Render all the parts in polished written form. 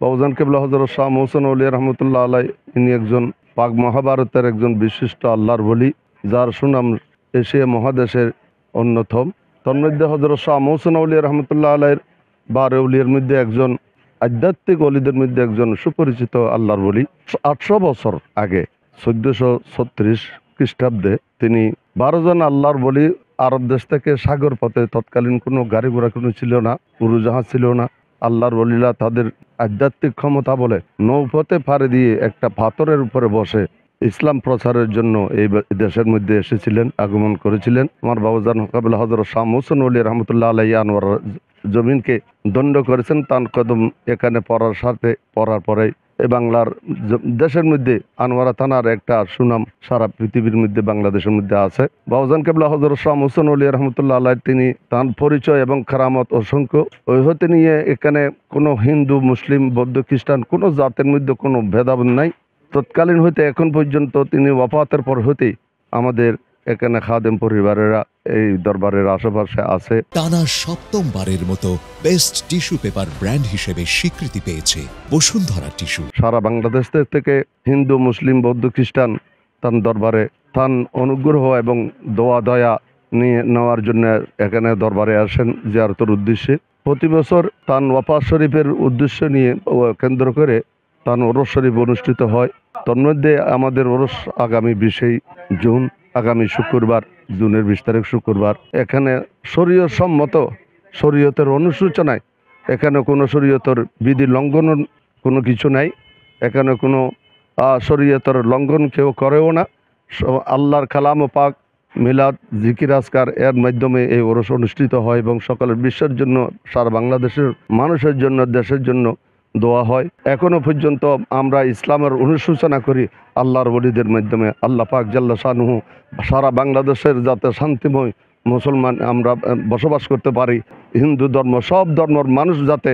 বাউজান কেবলা হযরত শাহ মোহসেন আউলিয়া রহমতুল্লাহ আলাই, ইনি একজন পাক মহাভারতের একজন বিশিষ্ট আল্লাহর বলি, যার সুনাম এশিয়া মহাদেশের অন্যতম। তন্মধ্যে হযরত শাহ মোহসেন আউলিয়া রহমতুল্লাহ আলাইয়ের 12 অলির মধ্যে একজন, আধ্যাত্মিক অলিদের মধ্যে একজন সুপরিচিত আল্লাহর বলি। 800 বছর আগে 1436 খ্রিস্টাব্দে তিনি 12 জন আল্লাহর বলি আরব দেশ থেকে সাগর পথে, তৎকালীন কোনো গাড়ি ঘোড়া কোনো ছিল না, উড়োজাহাজ ছিল না, আল্লাহর বলিরা তাদের আধ্যাত্মিক ক্ষমতা বলে নৌপথে পাড়ি দিয়ে একটা পাথরের উপরে বসে ইসলাম প্রচারের জন্য এই দেশের মধ্যে এসেছিলেন, আগমন করেছিলেন। আমার বাবাজান কাবিলা হযরত শাহ মোহসেন ওলি রহমতুল্লাহ আলাইহি আনোয়ার জমিনকে দণ্ড করেছেন তান কদম এখানে পড়ার পরে এই বাংলার দেশের মধ্যে আনোয়ারা থানার একটা সুনাম সারা পৃথিবীর মধ্যে বাংলাদেশের মধ্যে আছে। বাবাজান কেবলা হযরত শাহ মোহসেন ওলি রহমতুল্লাহ আলাইহি তিনি তার পরিচয় এবং কারামত অসংখ্য ওই হতে নিয়ে এখানে কোনো হিন্দু, মুসলিম, বৌদ্ধ, খ্রিস্টান কোনো জাতের মধ্যে কোনো ভেদাভেদ নাই। তৎকালীন হইতে এখন পর্যন্ত তিনি ওয়াফাতের পর হতেই আমাদের এখানে খাদেম পরিবারেরা এই দরবারের আশেপাশে আছে। টানা 7ম-বারের মতো বেস্ট টিস্যু পেপার ব্র্যান্ড হিসেবে স্বীকৃতি পেয়েছে বসুন্ধরা টিস্যু। সারা বাংলাদেশ থেকে হিন্দু, মুসলিম, বৌদ্ধ, খ্রিস্টান তার দরবারে তার অনুগ্রহ এবং দোয়া দয়া নিয়ে নেওয়ার জন্য এখানে দরবারে আসেন জিয়ারতের উদ্দেশ্যে। প্রতি বছর তার ওয়াফাত শরীফের উদ্দেশ্য নিয়ে কেন্দ্র করে তার ওরস শরীফ অনুষ্ঠিত হয়। তন্মধ্যে আমাদের ওরস আগামী 20 জুন, আগামী শুক্রবার, জুনের 20 তারিখ শুক্রবার। এখানে শরীয়ত সম্মত, শরীয়তের অনুসূচনায় এখানে কোনো শরীয়তের বিধি লঙ্ঘন কোনো কিছু নাই। এখানে কোনো শরীয়তের লঙ্ঘন কেউ করেও না। আল্লাহর কালাম ও পাক, মিলাদ, জিকির আজকার এর মাধ্যমে এই ওরস অনুষ্ঠিত হয় এবং সকলের বিশ্বের জন্য, সারা বাংলাদেশের মানুষের জন্য, দেশের জন্য দোয়া হয়। এখনো পর্যন্ত আমরা ইসলামের অনুসূচনা করি আল্লাহর ওলিদের মাধ্যমে। আল্লাহ পাক জাল্লা শানুহু সারা বাংলাদেশের যাতে শান্তিময় মুসলমান আমরা বসবাস করতে পারি, হিন্দু ধর্ম, সব ধর্মের মানুষ যাতে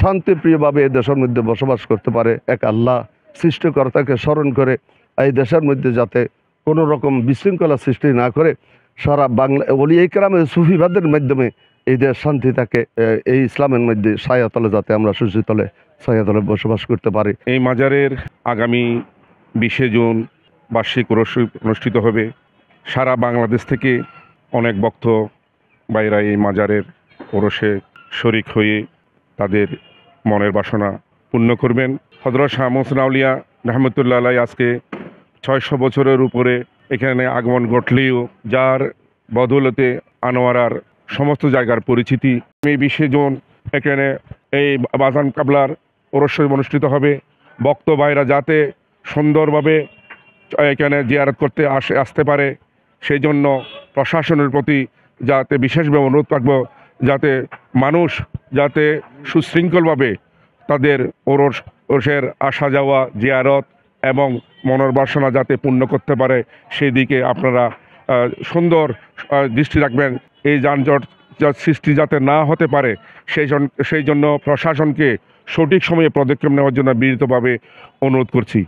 শান্তিপ্রিয়ভাবে এই দেশের মধ্যে বসবাস করতে পারে, এক আল্লাহ সৃষ্টিকর্তাকে স্মরণ করে এই দেশের মধ্যে যাতে কোনো রকম বিশৃঙ্খলা সৃষ্টি না করে সারা বাংলা ওলিয়া ইকরামের সুফিবাদের মাধ্যমে এই দেশ শান্তি থাকে, এই ইসলামের মধ্যে ছায়াতলে যাতে আমরা সুশীতলে ছায়াতলে বসবাস করতে পারি। এই মাজারের আগামী 20 জুন বার্ষিক ওরস অনুষ্ঠিত হবে। সারা বাংলাদেশ থেকে অনেক ভক্ত ভাইরা এই মাজারের ওরসে শরিক হয়ে তাদের মনের বাসনা পূর্ণ করবেন। হযরত শাহ মোহসেন আউলিয়া রহমতুল্লাহ আলাইহি আজকে 600 বছরের উপরে এখানে আগমন ঘটলেও যার বদৌলতে আনোয়ারার সমস্ত জায়গার পরিচিতি। এই 20 জুন এখানে এই বাজান কাবলার ওরস শরীফ অনুষ্ঠিত হবে। ভক্ত ভাইরা যাতে সুন্দরভাবে এখানে জিয়ারত করতে আসতে পারে, সেই জন্য প্রশাসনের প্রতি যাতে বিশেষভাবে অনুরোধ রাখব যাতে মানুষ যাতে সুশৃঙ্খলভাবে তাদের ওরসের আসা যাওয়া, জিয়ারত এবং মনের বাসনা যাতে পূর্ণ করতে পারে, সেই দিকে আপনারা সুন্দর দৃষ্টি রাখবেন। এই যানজট সৃষ্টি যাতে না হতে পারে সেই জন্য প্রশাসনকে সঠিক সময়ে পদক্ষেপ নেওয়ার জন্য বিনীতভাবে অনুরোধ করছি।